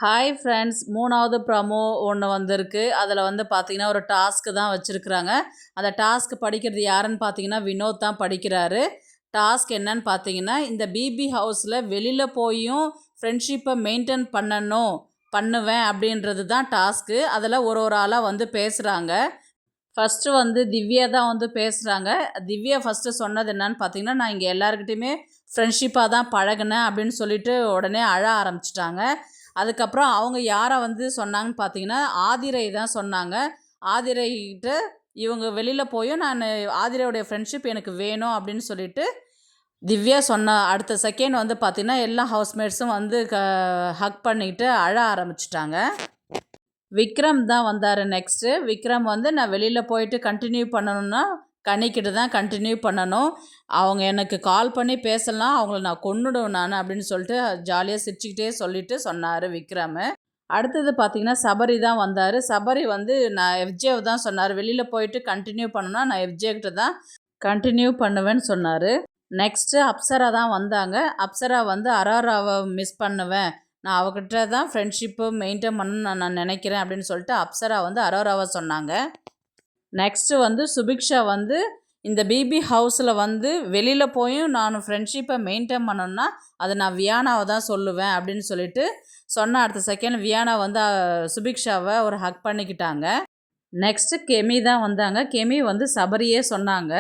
Hi friends, 3வது promo ஒன்று வந்திருக்கு. அதில் வந்து பார்த்தீங்கன்னா, ஒரு டாஸ்க்கு தான் வச்சுருக்குறாங்க. அந்த டாஸ்க் படிக்கிறது யாருன்னு பார்த்தீங்கன்னா, வினோத் தான் படிக்கிறாரு. டாஸ்க் என்னன்னு பார்த்தீங்கன்னா, இந்த பிபி ஹவுஸில் வெளியில் போயும் ஃப்ரெண்ட்ஷிப்பை மெயின்டைன் பண்ணுவேன் அப்படின்றது தான் டாஸ்க்கு. அதில் ஒரு ஒரு ஆளாக வந்து பேசுகிறாங்க. ஃபஸ்ட்டு வந்து திவ்யா தான் வந்து பேசுகிறாங்க. திவ்யா ஃபஸ்ட்டு சொன்னது என்னன்னு பார்த்தீங்கன்னா, நான் இங்கே எல்லாருக்கிட்டையுமே ஃப்ரெண்ட்ஷிப்பாக தான் பழகினேன் அப்படின்னு சொல்லிட்டு உடனே அழ ஆரம்பிச்சிட்டாங்க. அதுக்கப்புறம் அவங்க யாரை வந்து சொன்னாங்கன்னு பார்த்தீங்கன்னா, ஆதிரை தான் சொன்னாங்க. ஆதிரைகிட்ட இவங்க வெளியில் போயும் நான் ஆதிரையோடைய ஃப்ரெண்ட்ஷிப் எனக்கு வேணும் அப்படின்னு சொல்லிட்டு திவ்யா சொன்ன அடுத்த செகண்ட் வந்து பார்த்தீங்கன்னா, எல்லா ஹவுஸ்மேட்ஸும் வந்து ஹக் பண்ணிக்கிட்டு அழ ஆரம்பிச்சிட்டாங்க. விக்ரம் தான் வந்தார் நெக்ஸ்ட்டு. விக்ரம் வந்து நான் வெளியில் போயிட்டு கண்டினியூ பண்ணணுன்னா கனிக்கிட்ட தான் கண்டினியூ பண்ணணும். அவங்க எனக்கு கால் பண்ணி பேசலாம், அவங்கள நான் கொன்னுடுவேன் நான் அப்படின்னு சொல்லிட்டு ஜாலியாக சிரிச்சுக்கிட்டே சொல்லிட்டு சொன்னார் விக்ரம். அடுத்தது பார்த்திங்கன்னா சபரி தான் வந்தார். சபரி வந்து நான் எஃப்ஜேவை தான் சொன்னார். வெளியில் போயிட்டு கண்டினியூ பண்ணணுன்னா நான் எஃப்ஜே கிட்ட தான் கண்டினியூ பண்ணுவேன்னு சொன்னார். நெக்ஸ்ட்டு அப்சரா தான் வந்தாங்க. அப்சரா வந்து அரோராவை மிஸ் பண்ணுவேன், நான் அவகிட்ட தான் ஃப்ரெண்ட்ஷிப்பு மெயின்டைன் பண்ணணும்னு நான் நினைக்கிறேன் அப்படின்னு சொல்லிட்டு அப்சரா வந்து அரோராவை சொன்னாங்க. நெக்ஸ்ட்டு வந்து சுபிக்ஷா வந்து இந்த பிபி ஹவுஸில் வந்து வெளியில் போயும் நான் ஃப்ரெண்ட்ஷிப்பை மெயின்டைன் பண்ணணுன்னா அதை நான் வியானாவை தான் சொல்லுவேன் அப்படின்னு சொல்லிட்டு சொன்ன அடுத்த செகண்ட் வியானா வந்து சுபிக்ஷாவை ஒரு ஹக் பண்ணிக்கிட்டாங்க. நெக்ஸ்ட்டு கெமி தான் வந்தாங்க. கெமி வந்து சபரியே சொன்னாங்க.